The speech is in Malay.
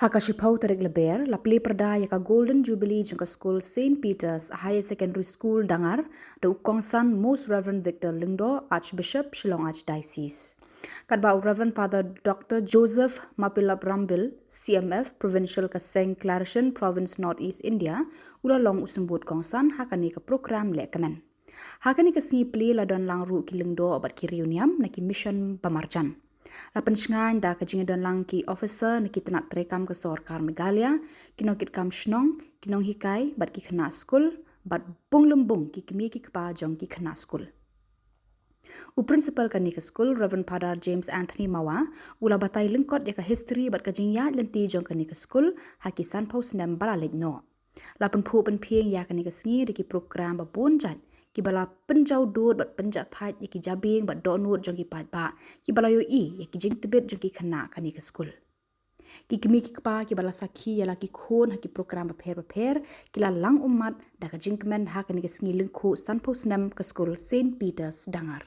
Hakashipau tarik leber, la play perda yaka Golden Jubilee jangka School St. Peter's Higher Secondary School Dangar, da ukongsan Most Reverend Victor Lingdo, Archbishop Shillong Archdiocese. Kadba Reverend Father Dr. Joseph Mapilap Rambil, CMF, Provincial Kaseng Clarishan, Province Northeast India, ula long usembut kongsan hakani ke program le Kmen. Hakani ke sengi play la don lang ru ki Lingdo obat ki reuniam na ki mission pamarjan. Lapan sengai da ke jinga don lang ki officer na ki tenat terekam ke sorkar Meghalaya, kinong kit kam Shillong, kinong hikai bat ki kena skul, bat bung lembung ki Kmie ki kepa jong ki kena skul. Principal kani ke skul Reverend Father James Anthony Mawa ula batai lengkot ya ke history bat ke jingya lenti jong kani ke skul hakisan paus nem balalek no. Lapan pu pen pieng ya kani ke sengi de ki program ba bonjat ki bala penjau dot bat penjat thait ya ki jabing bat donut jong ki pat ba ki bala yo ya ki jing tebet jong ki kena kani ke skul. Ki Kmie ki kepa ki bala sakhi ya la ki khon ha ki program ba pher ki la lang umat da ka jing Kmen ha kani ke sengi lengko san paus nem ke skul St. Peter's Dangar.